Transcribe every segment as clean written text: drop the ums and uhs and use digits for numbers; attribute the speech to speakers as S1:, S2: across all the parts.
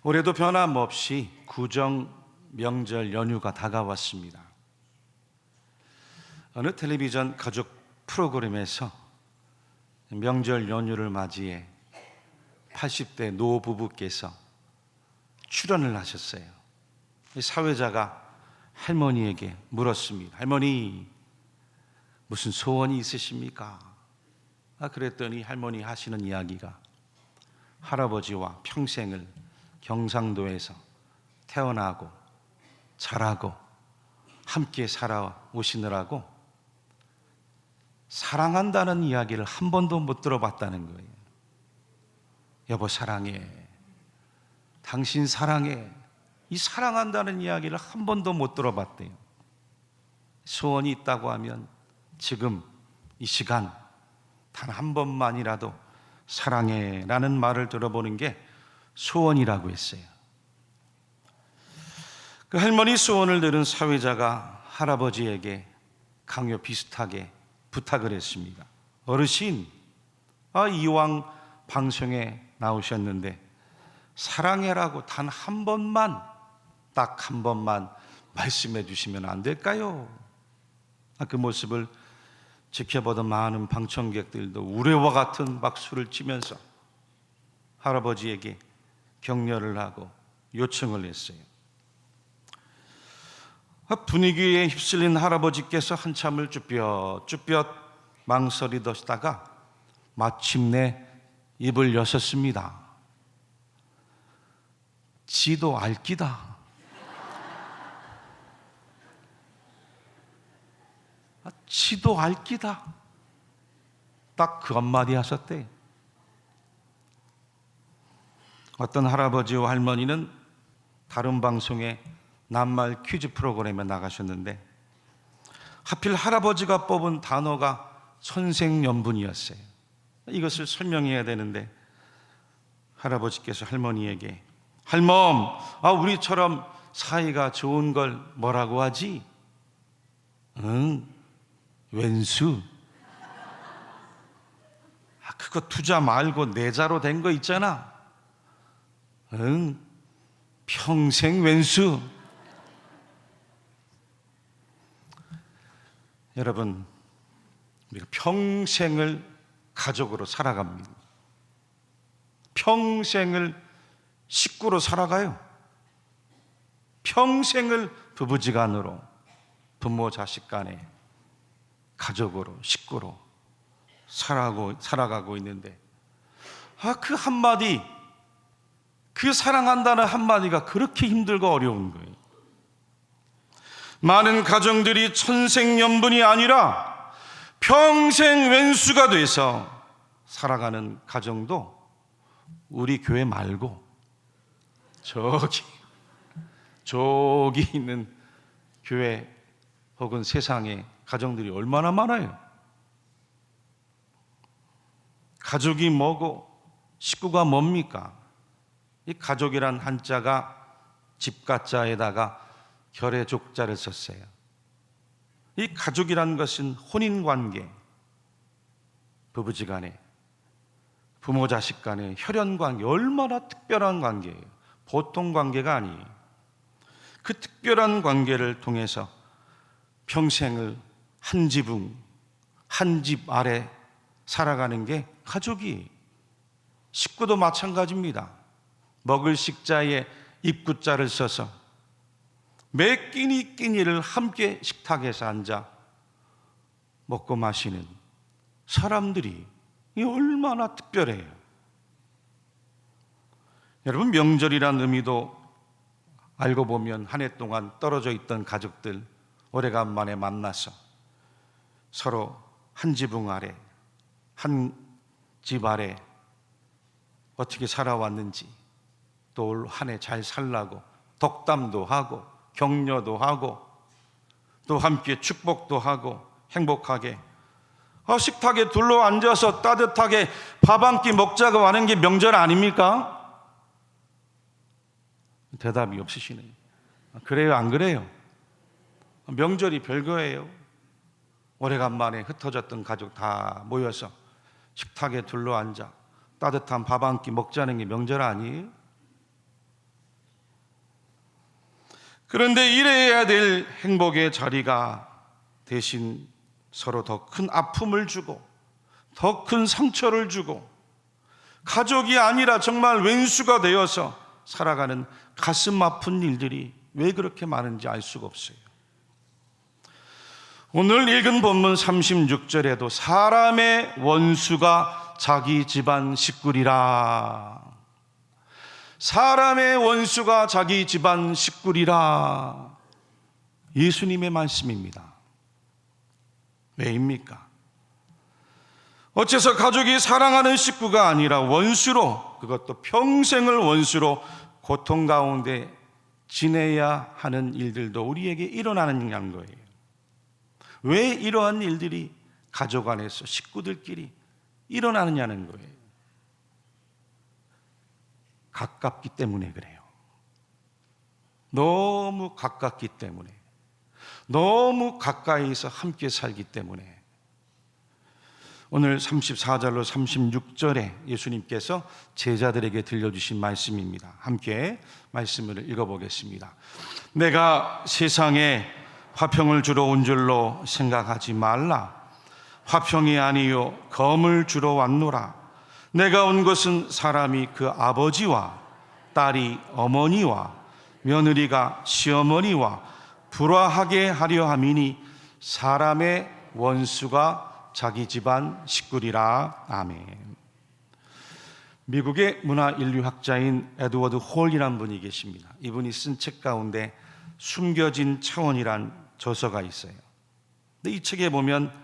S1: 올해도 변함없이 구정 명절 연휴가 다가왔습니다. 어느 텔레비전 가족 프로그램에서 명절 연휴를 맞이해 80대 노부부께서 출연을 하셨어요. 사회자가 할머니에게 물었습니다. 할머니, 무슨 소원이 있으십니까? 그랬더니 할머니 하시는 이야기가 할아버지와 평생을 경상도에서 태어나고 자라고 함께 살아오시느라고 사랑한다는 이야기를 한 번도 못 들어봤다는 거예요. 여보 사랑해, 당신 사랑해, 이 사랑한다는 이야기를 한 번도 못 들어봤대요. 소원이 있다고 하면 지금 이 시간 단 한 번만이라도 사랑해 라는 말을 들어보는 게 소원이라고 했어요. 그 할머니 소원을 들은 사회자가 할아버지에게 강요 비슷하게 부탁을 했습니다. 어르신, 이왕 방송에 나오셨는데 사랑해라고 단 한 번만, 딱 한 번만 말씀해 주시면 안 될까요? 그 모습을 지켜보던 많은 방청객들도 우레와 같은 박수를 치면서 할아버지에게 격려를 하고 요청을 했어요. 분위기에 휩쓸린 할아버지께서 한참을 쭈뼛쭈뼛 망설이다가 마침내 입을 여셨습니다. 지도 알기다. 지도 알기다. 딱 그 한마디 하셨대. 어떤 할아버지와 할머니는 다른 방송에 낱말 퀴즈 프로그램에 나가셨는데 하필 할아버지가 뽑은 단어가 천생연분이었어요. 이것을 설명해야 되는데 할아버지께서 할머니에게 할멈, 우리처럼 사이가 좋은 걸 뭐라고 하지? 응, 왼수. 그거 투자 말고 내자로 된 거 있잖아. 응, 평생 왼수. 여러분, 우리가 평생을 가족으로 살아갑니다. 평생을 식구로 살아가요. 평생을 부부지간으로, 부모 자식 간에 가족으로, 식구로 살아가고 있는데 그 한마디, 그 사랑한다는 한마디가 그렇게 힘들고 어려운 거예요. 많은 가정들이 천생연분이 아니라 평생 왼수가 돼서 살아가는 가정도 우리 교회 말고 저기 있는 교회 혹은 세상에 가정들이 얼마나 많아요. 가족이 뭐고 식구가 뭡니까? 이 가족이란 한자가 집가자에다가 결의 족자를 썼어요. 이 가족이란 것은 혼인관계, 부부지간에, 부모 자식 간의 혈연관계, 얼마나 특별한 관계예요. 보통 관계가 아니에요. 그 특별한 관계를 통해서 평생을 한 지붕, 한 집 아래 살아가는 게 가족이에요. 식구도 마찬가지입니다. 먹을 식자에 입구자를 써서 매 끼니를 함께 식탁에서 앉아 먹고 마시는 사람들이 얼마나 특별해요. 여러분, 명절이란 의미도 알고 보면 한 해 동안 떨어져 있던 가족들 오래간만에 만나서 서로 한 지붕 아래, 한 집 아래 어떻게 살아왔는지, 또 올 한 해 잘 살라고 덕담도 하고 격려도 하고 또 함께 축복도 하고 행복하게 식탁에 둘러 앉아서 따뜻하게 밥 한 끼 먹자고 하는 게 명절 아닙니까? 대답이 없으시네요. 그래요, 안 그래요? 명절이 별거예요. 오래간만에 흩어졌던 가족 다 모여서 식탁에 둘러 앉아 따뜻한 밥 한 끼 먹자는 게 명절 아니에요? 그런데 이래야 될 행복의 자리가 대신 서로 더 큰 아픔을 주고 더 큰 상처를 주고 가족이 아니라 정말 왼수가 되어서 살아가는 가슴 아픈 일들이 왜 그렇게 많은지 알 수가 없어요. 오늘 읽은 본문 36절에도 사람의 원수가 자기 집안 식구리라. 사람의 원수가 자기 집안 식구리라. 예수님의 말씀입니다. 왜입니까? 어째서 가족이 사랑하는 식구가 아니라 원수로, 그것도 평생을 원수로 고통 가운데 지내야 하는 일들도 우리에게 일어나는 거예요. 왜 이러한 일들이 가족 안에서 식구들끼리 일어나느냐는 거예요. 가깝기 때문에 그래요. 너무 가깝기 때문에, 너무 가까이서 함께 살기 때문에. 오늘 34절로 36절에 예수님께서 제자들에게 들려주신 말씀입니다. 함께 말씀을 읽어보겠습니다. 내가 세상에 화평을 주러 온 줄로 생각하지 말라. 화평이 아니요 검을 주러 왔노라. 내가 온 것은 사람이 그 아버지와 딸이 어머니와 며느리가 시어머니와 불화하게 하려 함이니 사람의 원수가 자기 집안 식구리라. 아멘. 미국의 문화인류학자인 에드워드 홀이라는 분이 계십니다. 이분이 쓴 책 가운데 숨겨진 차원이란 저서가 있어요. 근데 이 책에 보면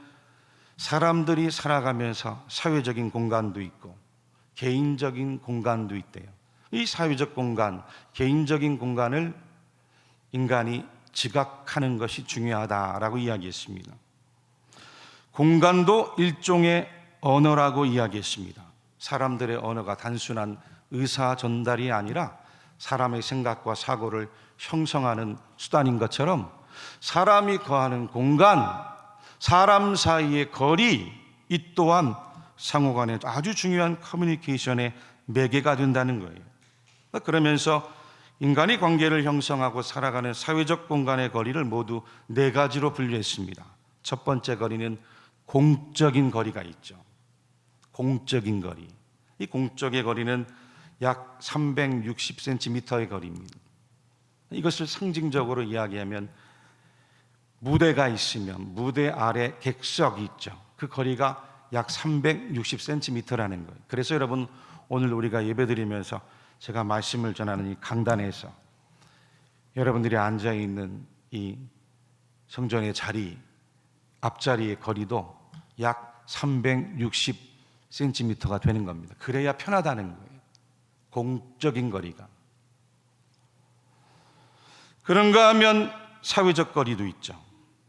S1: 사람들이 살아가면서 사회적인 공간도 있고 개인적인 공간도 있대요. 이 사회적 공간, 개인적인 공간을 인간이 지각하는 것이 중요하다라고 이야기했습니다. 공간도 일종의 언어라고 이야기했습니다. 사람들의 언어가 단순한 의사 전달이 아니라 사람의 생각과 사고를 형성하는 수단인 것처럼 사람이 거하는 공간, 사람 사이의 거리, 이 또한 상호간에 아주 중요한 커뮤니케이션의 매개가 된다는 거예요. 그러면서 인간이 관계를 형성하고 살아가는 사회적 공간의 거리를 모두 네 가지로 분류했습니다. 첫 번째 거리는 공적인 거리가 있죠. 공적인 거리. 이 공적의 거리는 약 360cm의 거리입니다. 이것을 상징적으로 이야기하면 무대가 있으면 무대 아래 객석이 있죠. 그 거리가 약 360cm라는 거예요. 그래서 여러분, 오늘 우리가 예배드리면서 제가 말씀을 전하는 이 강단에서 여러분들이 앉아있는 이 성전의 자리, 앞자리의 거리도 약 360cm가 되는 겁니다. 그래야 편하다는 거예요. 공적인 거리가. 그런가 하면 사회적 거리도 있죠.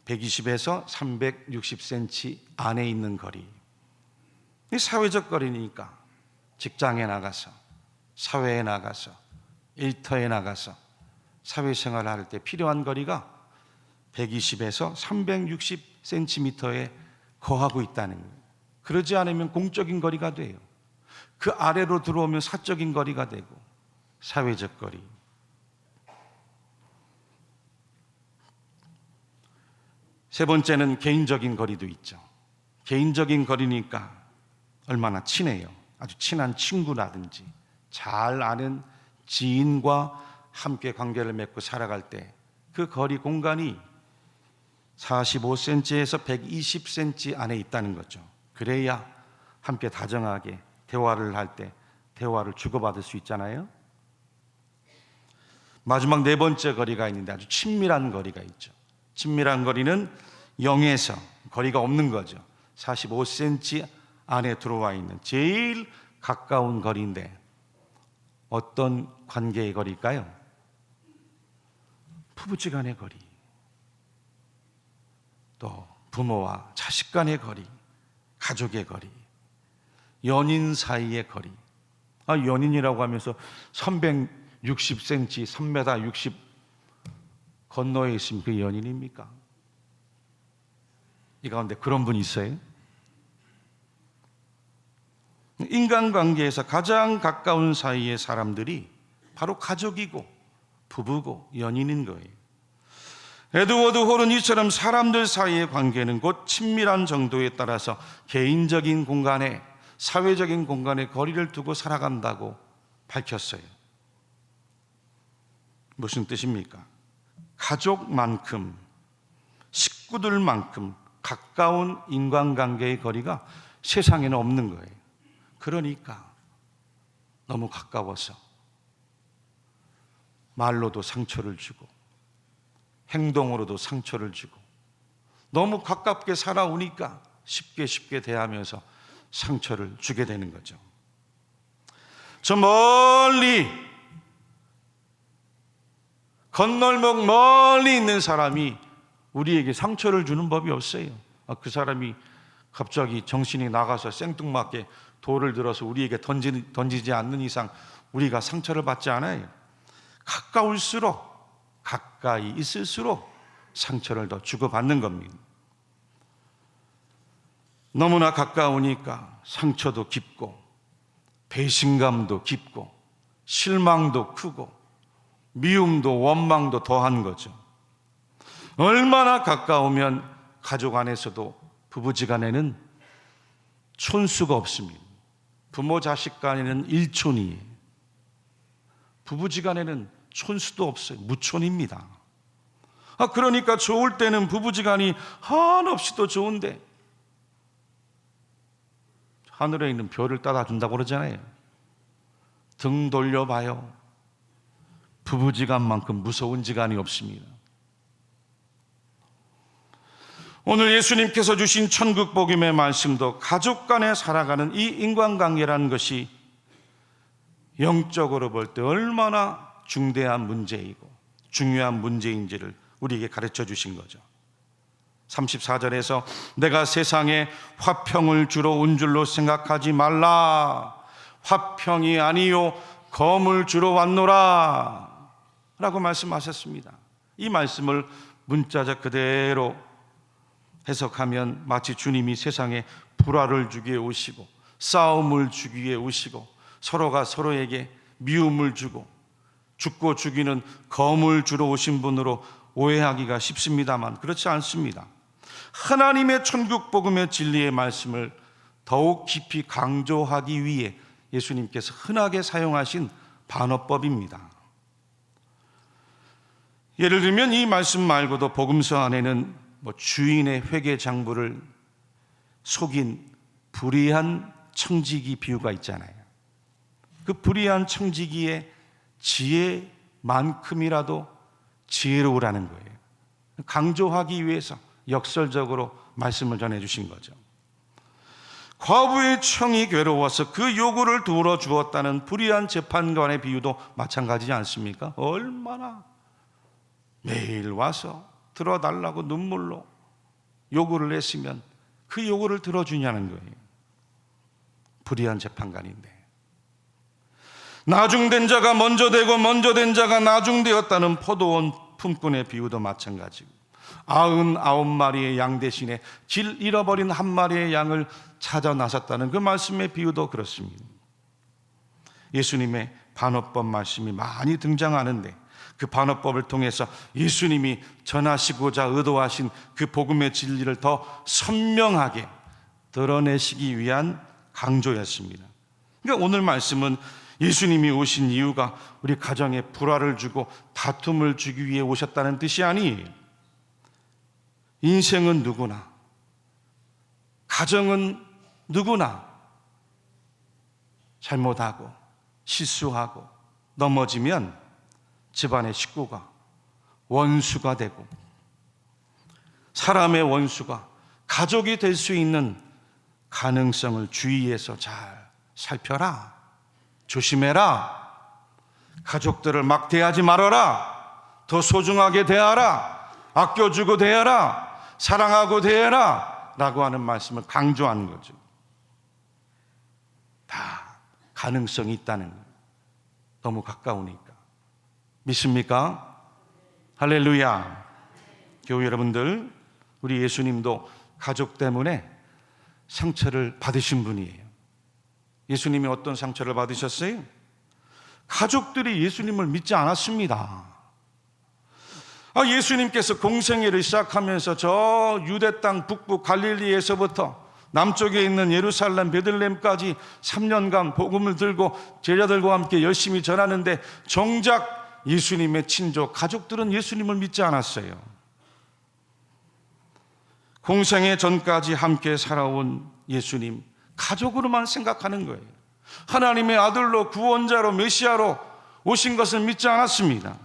S1: 120에서 360cm 안에 있는 거리. 이 사회적 거리니까 직장에 나가서, 사회에 나가서, 일터에 나가서 사회생활을 할 때 필요한 거리가 120에서 360cm에 거하고 있다는 거예요. 그러지 않으면 공적인 거리가 돼요. 그 아래로 들어오면 사적인 거리가 되고 사회적 거리. 세 번째는 개인적인 거리도 있죠. 개인적인 거리니까 얼마나 친해요. 아주 친한 친구라든지 잘 아는 지인과 함께 관계를 맺고 살아갈 때 그 거리 공간이 45cm에서 120cm 안에 있다는 거죠. 그래야 함께 다정하게 대화를 할 때 대화를 주고받을 수 있잖아요. 마지막 네 번째 거리가 있는데 아주 친밀한 거리가 있죠. 친밀한 거리는 0에서 거리가 없는 거죠. 45cm 안에 들어와 있는 제일 가까운 거리인데 어떤 관계의 거리일까요? 부부지간의 거리, 또 부모와 자식 간의 거리, 가족의 거리, 연인 사이의 거리. 연인이라고 하면서 360cm, 3m 60 건너에 있으면 그게 연인입니까? 이 가운데 그런 분이 있어요? 인간관계에서 가장 가까운 사이의 사람들이 바로 가족이고 부부고 연인인 거예요. 에드워드 홀은 이처럼 사람들 사이의 관계는 곧 친밀한 정도에 따라서 개인적인 공간에, 사회적인 공간에 거리를 두고 살아간다고 밝혔어요. 무슨 뜻입니까? 가족만큼, 식구들만큼 가까운 인간관계의 거리가 세상에는 없는 거예요. 그러니까 너무 가까워서 말로도 상처를 주고 행동으로도 상처를 주고 너무 가깝게 살아오니까 쉽게 대하면서 상처를 주게 되는 거죠. 저 멀리 건널목 멀리 있는 사람이 우리에게 상처를 주는 법이 없어요. 그 사람이 갑자기 정신이 나가서 생뚱맞게 돌을 들어서 우리에게 던지지 않는 이상 우리가 상처를 받지 않아요. 가까울수록, 가까이 있을수록 상처를 더 주고받는 겁니다. 너무나 가까우니까 상처도 깊고 배신감도 깊고 실망도 크고 미움도 원망도 더한 거죠. 얼마나 가까우면 가족 안에서도 부부지간에는 촌수가 없습니다. 부모 자식 간에는 일촌이에요. 부부지간에는 촌수도 없어요. 무촌입니다. 그러니까 좋을 때는 부부지간이 한없이 더 좋은데 하늘에 있는 별을 따다 준다고 그러잖아요. 등 돌려봐요. 부부지간만큼 무서운 지간이 없습니다. 오늘 예수님께서 주신 천국 복음의 말씀도 가족 간에 살아가는 이 인간관계라는 것이 영적으로 볼 때 얼마나 중대한 문제이고 중요한 문제인지를 우리에게 가르쳐 주신 거죠. 34절에서 내가 세상에 화평을 주러 온 줄로 생각하지 말라. 화평이 아니요 검을 주러 왔노라 라고 말씀하셨습니다. 이 말씀을 문자적 그대로 해석하면 마치 주님이 세상에 불화를 주기에 오시고 싸움을 주기 위해 오시고 서로가 서로에게 미움을 주고 죽고 죽이는 검을 주러 오신 분으로 오해하기가 쉽습니다만 그렇지 않습니다. 하나님의 천국 복음의 진리의 말씀을 더욱 깊이 강조하기 위해 예수님께서 흔하게 사용하신 반어법입니다. 예를 들면 이 말씀 말고도 복음서 안에는 주인의 회계 장부를 속인 불의한 청지기 비유가 있잖아요. 그 불의한 청지기의 지혜만큼이라도 지혜로우라는 거예요. 강조하기 위해서 역설적으로 말씀을 전해주신 거죠. 과부의 청이 괴로워서 그 요구를 두어 주었다는 불의한 재판관의 비유도 마찬가지지 않습니까? 얼마나 매일 와서 들어달라고 눈물로 요구를 했으면 그 요구를 들어주냐는 거예요. 불의한 재판관인데 나중된 자가 먼저 되고 먼저 된 자가 나중되었다는 포도원 품꾼의 비유도 마찬가지고 99마리의 양 대신에 길 잃어버린 한 마리의 양을 찾아 나섰다는 그 말씀의 비유도 그렇습니다. 예수님의 반어법 말씀이 많이 등장하는데 그 반어법을 통해서 예수님이 전하시고자 의도하신 그 복음의 진리를 더 선명하게 드러내시기 위한 강조였습니다. 그러니까 오늘 말씀은 예수님이 오신 이유가 우리 가정에 불화를 주고 다툼을 주기 위해 오셨다는 뜻이 아니에요. 인생은 누구나, 가정은 누구나 잘못하고 실수하고 넘어지면 집안의 식구가 원수가 되고 사람의 원수가 가족이 될 수 있는 가능성을 주의해서 잘 살펴라. 조심해라. 가족들을 막 대하지 말아라. 더 소중하게 대하라. 아껴주고 대하라. 사랑하고 대하라 라고 하는 말씀을 강조하는 거죠. 다 가능성이 있다는 거예요. 너무 가까우니까. 믿습니까? 할렐루야. 교회 여러분들, 우리 예수님도 가족 때문에 상처를 받으신 분이에요. 예수님이 어떤 상처를 받으셨어요? 가족들이 예수님을 믿지 않았습니다. 예수님께서 공생애를 시작하면서 저 유대 땅 북부 갈릴리에서부터 남쪽에 있는 예루살렘 베들레헴까지 3년간 복음을 들고 제자들과 함께 열심히 전하는데 정작 예수님의 친족 가족들은 예수님을 믿지 않았어요. 공생애 전까지 함께 살아온 예수님 가족으로만 생각하는 거예요. 하나님의 아들로 구원자로 메시아로 오신 것을 믿지 않았습니다.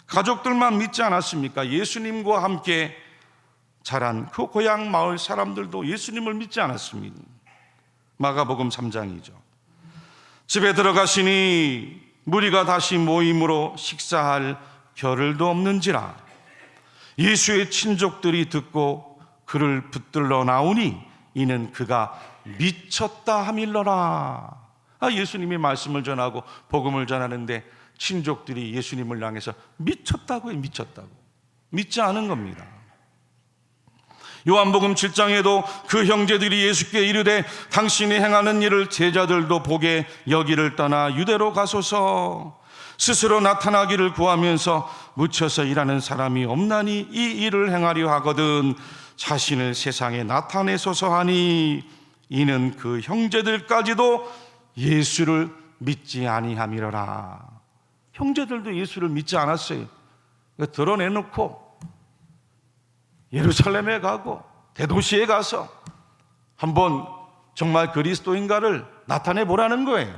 S1: 가족들만 믿지 않았습니까? 예수님과 함께 자란 그 고향 마을 사람들도 예수님을 믿지 않았습니다. 마가복음 3장이죠. 집에 들어가시니 무리가 다시 모임으로 식사할 겨를도 없는지라 예수의 친족들이 듣고 그를 붙들러 나오니 이는 그가 미쳤다 함일러라. 예수님이 말씀을 전하고 복음을 전하는데 친족들이 예수님을 향해서 미쳤다고 해요. 미쳤다고. 믿지 않은 겁니다. 요한복음 7장에도 그 형제들이 예수께 이르되 당신이 행하는 일을 제자들도 보게 여기를 떠나 유대로 가소서. 스스로 나타나기를 구하면서 묻혀서 일하는 사람이 없나니 이 일을 행하려 하거든 자신을 세상에 나타내소서 하니 이는 그 형제들까지도 예수를 믿지 아니함이로라. 형제들도 예수를 믿지 않았어요. 드러내놓고 예루살렘에 가고 대도시에 가서 한번 정말 그리스도인가를 나타내 보라는 거예요.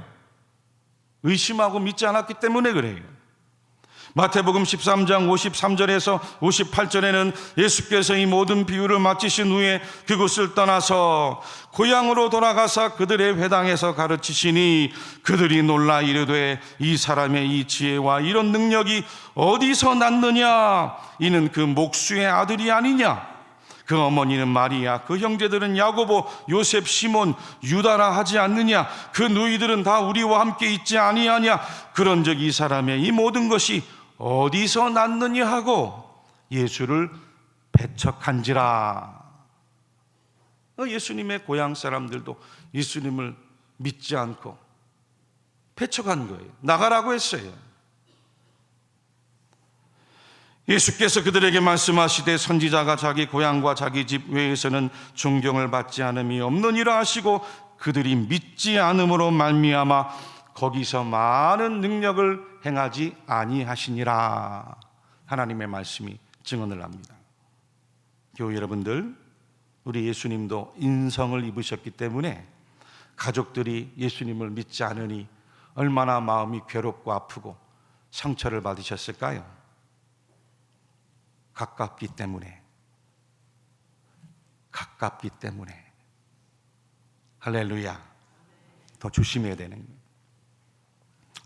S1: 의심하고 믿지 않았기 때문에 그래요. 마태복음 13장 53절에서 58절에는 예수께서 이 모든 비유를 마치신 후에 그곳을 떠나서 고향으로 돌아가사 그들의 회당에서 가르치시니 그들이 놀라 이르되 이 사람의 이 지혜와 이런 능력이 어디서 났느냐? 이는 그 목수의 아들이 아니냐? 그 어머니는 마리아, 그 형제들은 야고보, 요셉, 시몬, 유다라 하지 않느냐? 그 누이들은 다 우리와 함께 있지 아니하냐? 그런즉 이 사람의 이 모든 것이 어디서 났느냐 하고 예수를 배척한지라. 예수님의 고향 사람들도 예수님을 믿지 않고 배척한 거예요. 나가라고 했어요. 예수께서 그들에게 말씀하시되 선지자가 자기 고향과 자기 집 외에서는 존경을 받지 않음이 없느니라 하시고 그들이 믿지 않음으로 말미암아 거기서 많은 능력을 행하지 아니하시니라. 하나님의 말씀이 증언을 합니다. 교회 여러분들, 우리 예수님도 인성을 입으셨기 때문에 가족들이 예수님을 믿지 않으니 얼마나 마음이 괴롭고 아프고 상처를 받으셨을까요? 가깝기 때문에. 할렐루야. 더 조심해야 되는 거예요.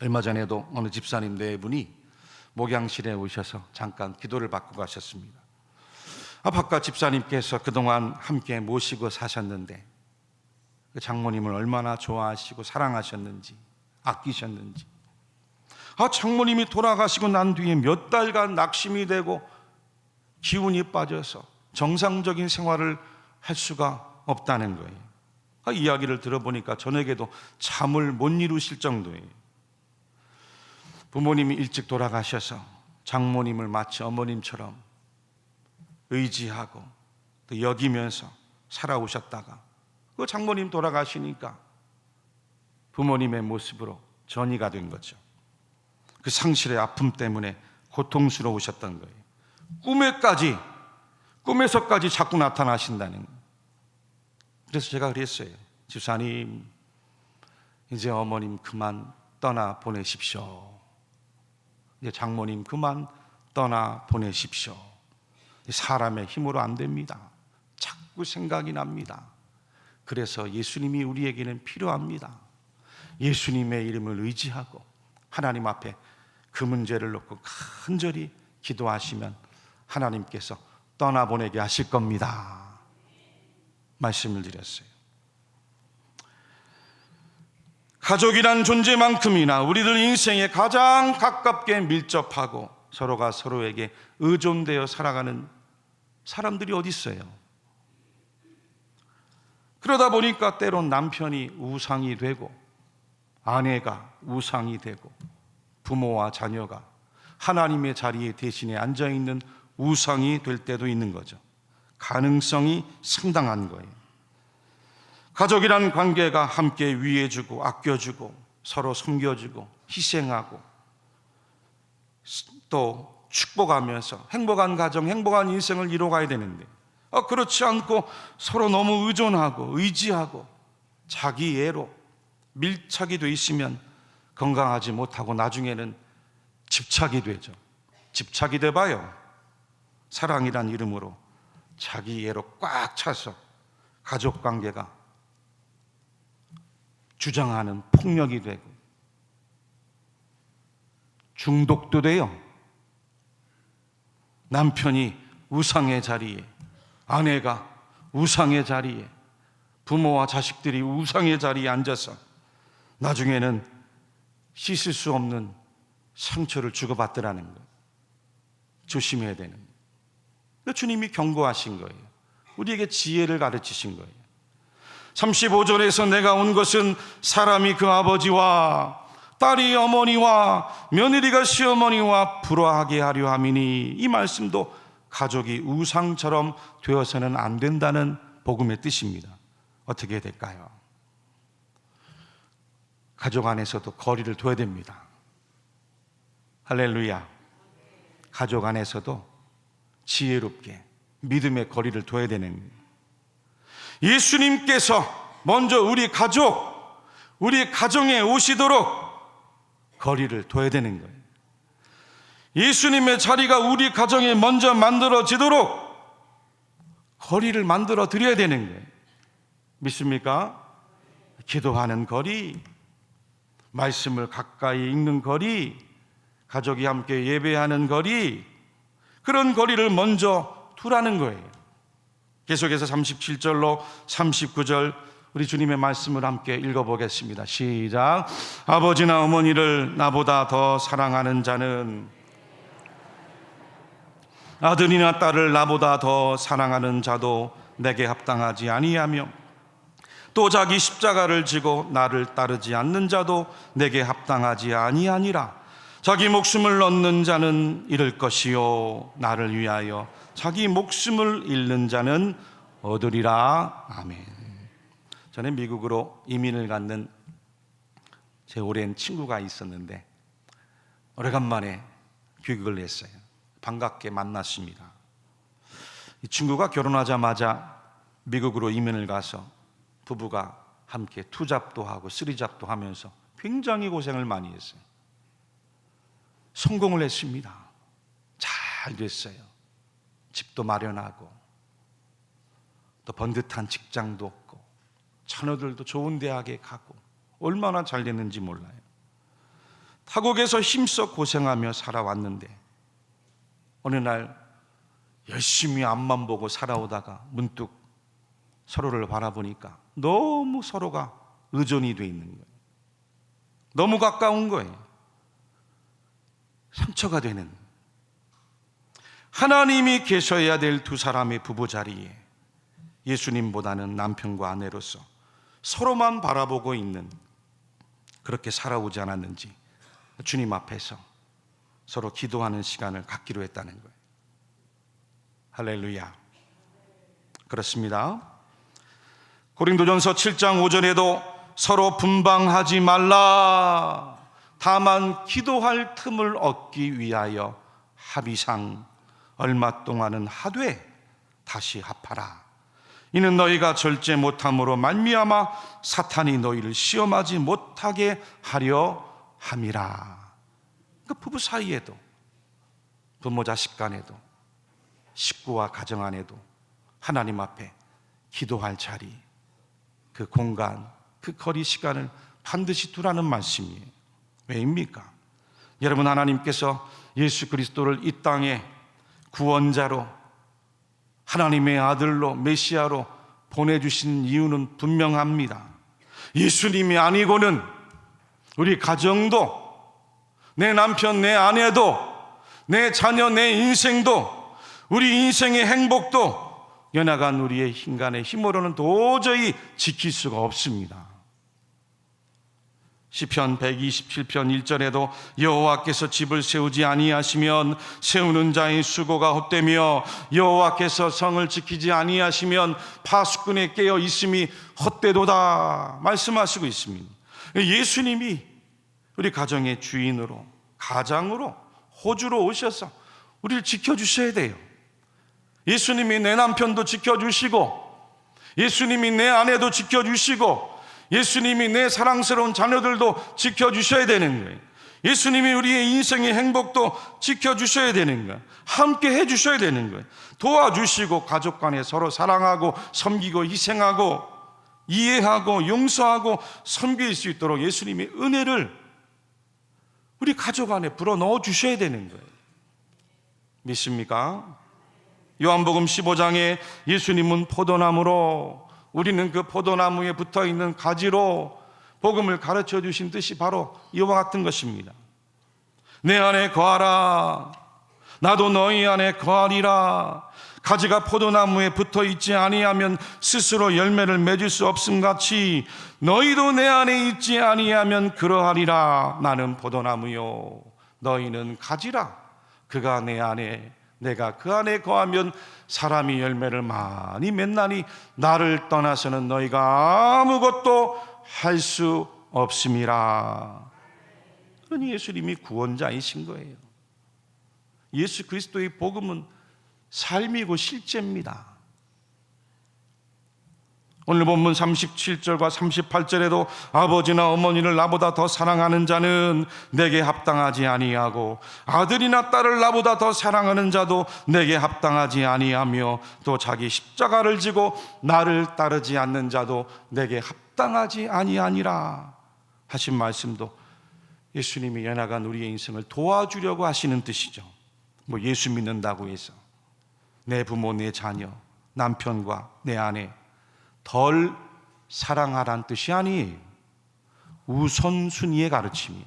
S1: 얼마 전에도 어느 집사님 네 분이 목양실에 오셔서 잠깐 기도를 받고 가셨습니다. 바깥 집사님께서 그동안 함께 모시고 사셨는데 그 장모님을 얼마나 좋아하시고 사랑하셨는지 아끼셨는지, 장모님이 돌아가시고 난 뒤에 몇 달간 낙심이 되고 기운이 빠져서 정상적인 생활을 할 수가 없다는 거예요. 이야기를 들어보니까 저녁에도 잠을 못 이루실 정도예요. 부모님이 일찍 돌아가셔서 장모님을 마치 어머님처럼 의지하고 또 여기면서 살아오셨다가 그 장모님 돌아가시니까 부모님의 모습으로 전이가 된 거죠. 그 상실의 아픔 때문에 고통스러우셨던 거예요. 꿈에서까지 자꾸 나타나신다는 거예요. 그래서 제가 그랬어요. 집사님, 이제 어머님 그만 떠나 보내십시오. 이제 장모님 그만 떠나 보내십시오. 사람의 힘으로 안 됩니다. 자꾸 생각이 납니다. 그래서 예수님이 우리에게는 필요합니다. 예수님의 이름을 의지하고 하나님 앞에 그 문제를 놓고 간절히 기도하시면 하나님께서 떠나보내게 하실 겁니다. 말씀을 드렸어요. 가족이란 존재만큼이나 우리들 인생에 가장 가깝게 밀접하고 서로가 서로에게 의존되어 살아가는 사람들이 어디 있어요? 그러다 보니까 때론 남편이 우상이 되고 아내가 우상이 되고 부모와 자녀가 하나님의 자리에 대신에 앉아있는 우상이 될 때도 있는 거죠. 가능성이 상당한 거예요. 가족이란 관계가 함께 위해주고 아껴주고 서로 섬겨주고 희생하고 또 축복하면서 행복한 가정, 행복한 인생을 이뤄가야 되는데 그렇지 않고 서로 너무 의존하고 의지하고 자기애로 밀착이 돼 있으면 건강하지 못하고 나중에는 집착이 되죠. 집착이 돼봐요. 사랑이란 이름으로 자기애로 꽉 차서 가족관계가 주장하는 폭력이 되고 중독도 돼요. 남편이 우상의 자리에, 아내가 우상의 자리에, 부모와 자식들이 우상의 자리에 앉아서 나중에는 씻을 수 없는 상처를 주고받더라는 것. 조심해야 되는 거예요. 주님이 경고하신 거예요. 우리에게 지혜를 가르치신 거예요. 35절에서 내가 온 것은 사람이 그 아버지와 딸이 어머니와 며느리가 시어머니와 불화하게 하려 함이니, 이 말씀도 가족이 우상처럼 되어서는 안 된다는 복음의 뜻입니다. 어떻게 해야 될까요? 가족 안에서도 거리를 둬야 됩니다. 할렐루야. 가족 안에서도 지혜롭게 믿음의 거리를 둬야 되는 거예요. 예수님께서 먼저 우리 가정에 오시도록 거리를 둬야 되는 거예요. 예수님의 자리가 우리 가정에 먼저 만들어지도록 거리를 만들어 드려야 되는 거예요. 믿습니까? 기도하는 거리, 말씀을 가까이 읽는 거리, 가족이 함께 예배하는 거리, 그런 거리를 먼저 두라는 거예요. 계속해서 37절로 39절 우리 주님의 말씀을 함께 읽어보겠습니다. 시작. 아버지나 어머니를 나보다 더 사랑하는 자는, 아들이나 딸을 나보다 더 사랑하는 자도 내게 합당하지 아니하며, 또 자기 십자가를 지고 나를 따르지 않는 자도 내게 합당하지 아니하니라. 자기 목숨을 얻는 자는 잃을 것이요 나를 위하여 자기 목숨을 잃는 자는 얻으리라. 아멘. 저는 미국으로 이민을 갔는 제 오랜 친구가 있었는데 오래간만에 귀국을 했어요. 반갑게 만났습니다. 이 친구가 결혼하자마자 미국으로 이민을 가서 부부가 함께 투잡도 하고 쓰리잡도 하면서 굉장히 고생을 많이 했어요. 성공을 했습니다. 잘 됐어요. 집도 마련하고 또 번듯한 직장도 얻고 자녀들도 좋은 대학에 가고 얼마나 잘 됐는지 몰라요. 타국에서 힘써 고생하며 살아왔는데 어느 날 열심히 앞만 보고 살아오다가 문득 서로를 바라보니까 너무 서로가 의존이 돼 있는 거예요. 너무 가까운 거예요. 상처가 되는, 하나님이 계셔야 될 두 사람의 부부 자리에 예수님보다는 남편과 아내로서 서로만 바라보고 있는, 그렇게 살아오지 않았는지 주님 앞에서 서로 기도하는 시간을 갖기로 했다는 거예요. 할렐루야. 그렇습니다. 고린도전서 7장 5절에도 서로 분방하지 말라, 다만 기도할 틈을 얻기 위하여 합의상 얼마 동안은 하되 다시 합하라. 이는 너희가 절제 못함으로 말미암아 사탄이 너희를 시험하지 못하게 하려 함이라. 그 부부 사이에도, 부모 자식 간에도, 식구와 가정 안에도 하나님 앞에 기도할 자리, 그 공간, 그 거리 시간을 반드시 두라는 말씀이에요. 왜입니까? 여러분, 하나님께서 예수 그리스도를 이 땅에 구원자로, 하나님의 아들로, 메시아로 보내주신 이유는 분명합니다. 예수님이 아니고는 우리 가정도, 내 남편, 내 아내도, 내 자녀, 내 인생도, 우리 인생의 행복도 연약한 우리의 인간의 힘으로는 도저히 지킬 수가 없습니다. 시편 127편 1절에도 여호와께서 집을 세우지 아니하시면 세우는 자의 수고가 헛되며 여호와께서 성을 지키지 아니하시면 파수꾼에 깨어 있음이 헛되도다 말씀하시고 있습니다. 예수님이 우리 가정의 주인으로, 가장으로, 호주로 오셔서 우리를 지켜주셔야 돼요. 예수님이 내 남편도 지켜주시고, 예수님이 내 아내도 지켜주시고, 예수님이 내 사랑스러운 자녀들도 지켜주셔야 되는 거예요. 예수님이 우리의 인생의 행복도 지켜주셔야 되는 거예요. 함께 해주셔야 되는 거예요. 도와주시고 가족 간에 서로 사랑하고 섬기고 희생하고 이해하고 용서하고 섬길 수 있도록 예수님의 은혜를 우리 가족 안에 불어넣어 주셔야 되는 거예요. 믿습니까? 요한복음 15장에 예수님은 포도나무로, 우리는 그 포도나무에 붙어있는 가지로 복음을 가르쳐 주신 뜻이 바로 이와 같은 것입니다. 내 안에 거하라, 나도 너희 안에 거하리라. 가지가 포도나무에 붙어있지 아니하면 스스로 열매를 맺을 수 없음같이 너희도 내 안에 있지 아니하면 그러하리라. 나는 포도나무요, 너희는 가지라. 그가 내 안에, 내가 그 안에 거하면 사람이 열매를 많이 맺나니 나를 떠나서는 너희가 아무것도 할 수 없음이라. 그러니 예수님이 구원자이신 거예요. 예수 그리스도의 복음은 삶이고 실제입니다. 오늘 본문 37절과 38절에도 아버지나 어머니를 나보다 더 사랑하는 자는 내게 합당하지 아니하고 아들이나 딸을 나보다 더 사랑하는 자도 내게 합당하지 아니하며 또 자기 십자가를 지고 나를 따르지 않는 자도 내게 합당하지 아니하니라 하신 말씀도 예수님이 연약한 우리의 인생을 도와주려고 하시는 뜻이죠. 뭐 예수 믿는다고 해서 내 부모, 내 자녀, 남편과 내 아내 덜 사랑하라는 뜻이 아니에요. 우선순위의 가르침이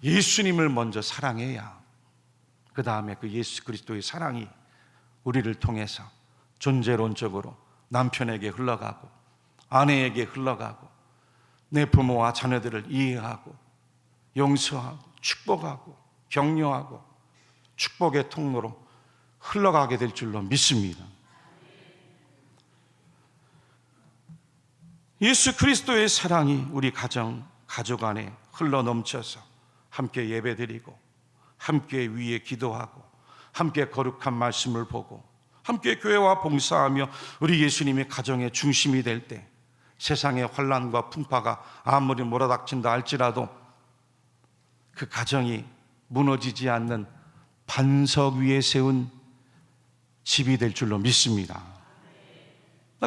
S1: 예수님을 먼저 사랑해야 그 다음에 그 예수 그리스도의 사랑이 우리를 통해서 존재론적으로 남편에게 흘러가고 아내에게 흘러가고 내 부모와 자녀들을 이해하고 용서하고 축복하고 격려하고 축복의 통로로 흘러가게 될 줄로 믿습니다. 예수 그리스도의 사랑이 우리 가족 안에 흘러넘쳐서 함께 예배드리고 함께 위에 기도하고 함께 거룩한 말씀을 보고 함께 교회와 봉사하며 우리 예수님의 가정의 중심이 될 때 세상의 환난과 풍파가 아무리 몰아닥친다 할지라도 그 가정이 무너지지 않는 반석 위에 세운 집이 될 줄로 믿습니다.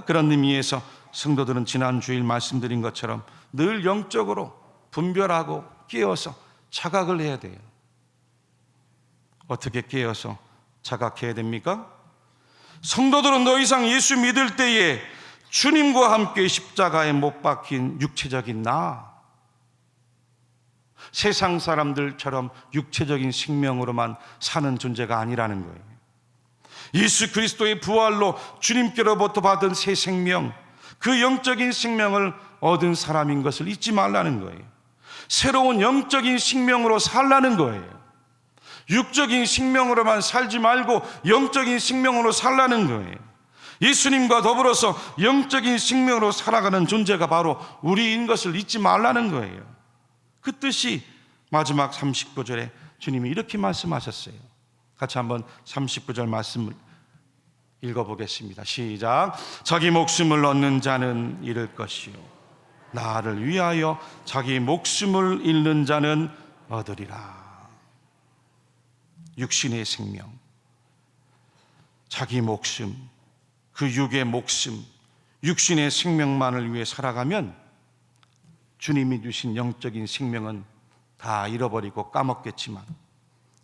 S1: 그런 의미에서 성도들은 지난 주일 말씀드린 것처럼 늘 영적으로 분별하고 깨어서 자각을 해야 돼요. 어떻게 깨어서 자각해야 됩니까? 성도들은 더 이상 예수 믿을 때에 주님과 함께 십자가에 못 박힌 육체적인 나, 세상 사람들처럼 육체적인 생명으로만 사는 존재가 아니라는 거예요. 예수 그리스도의 부활로 주님께로부터 받은 새 생명, 그 영적인 생명을 얻은 사람인 것을 잊지 말라는 거예요. 새로운 영적인 생명으로 살라는 거예요. 육적인 생명으로만 살지 말고 영적인 생명으로 살라는 거예요. 예수님과 더불어서 영적인 생명으로 살아가는 존재가 바로 우리인 것을 잊지 말라는 거예요. 그 뜻이 마지막 39절에 주님이 이렇게 말씀하셨어요. 같이 한번 39절 말씀을 읽어보겠습니다. 시작. 자기 목숨을 얻는 자는 잃을 것이요 나를 위하여 자기 목숨을 잃는 자는 얻으리라. 육신의 생명, 자기 목숨, 그 육의 목숨, 육신의 생명만을 위해 살아가면 주님이 주신 영적인 생명은 다 잃어버리고 까먹겠지만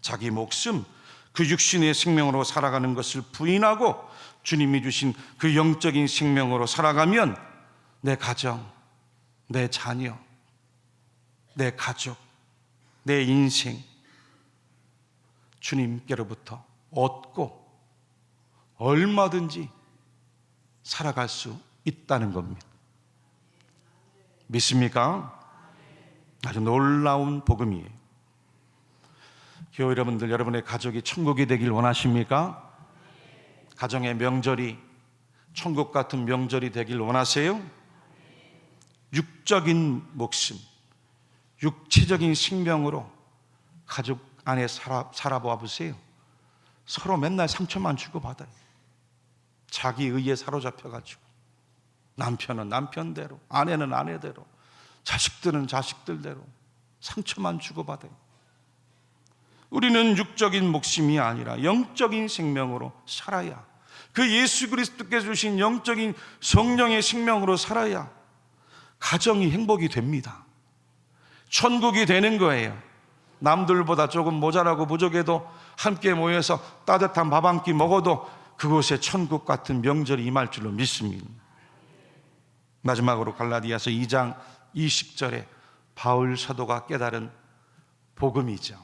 S1: 자기 목숨, 그 육신의 생명으로 살아가는 것을 부인하고 주님이 주신 그 영적인 생명으로 살아가면 내 가정, 내 자녀, 내 가족, 내 인생 주님께로부터 얻고 얼마든지 살아갈 수 있다는 겁니다. 믿습니까? 아주 놀라운 복음이에요. 교회 여러분들, 여러분의 가족이 천국이 되길 원하십니까? 가정의 명절이 천국 같은 명절이 되길 원하세요? 육적인 목숨, 육체적인 생명으로 가족 안에 살아보아 보세요. 서로 맨날 상처만 주고받아요. 자기 의에 사로잡혀가지고 남편은 남편대로, 아내는 아내대로, 자식들은 자식들대로 상처만 주고받아요. 우리는 육적인 목숨이 아니라 영적인 생명으로 살아야, 그 예수 그리스도께서 주신 영적인 성령의 생명으로 살아야 가정이 행복이 됩니다. 천국이 되는 거예요. 남들보다 조금 모자라고 부족해도 함께 모여서 따뜻한 밥 한 끼 먹어도 그곳에 천국 같은 명절이 임할 줄로 믿습니다. 마지막으로 갈라디아서 2장 20절에 바울 사도가 깨달은 복음이죠.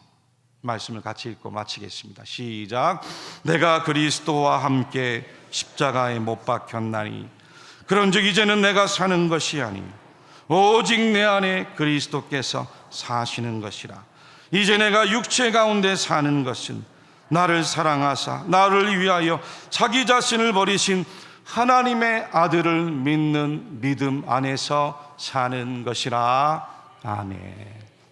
S1: 말씀을 같이 읽고 마치겠습니다. 시작. 내가 그리스도와 함께 십자가에 못 박혔나니 그런즉 이제는 내가 사는 것이 아니 오직 내 안에 그리스도께서 사시는 것이라. 이제 내가 육체 가운데 사는 것은 나를 사랑하사 나를 위하여 자기 자신을 버리신 하나님의 아들을 믿는 믿음 안에서 사는 것이라. 아멘.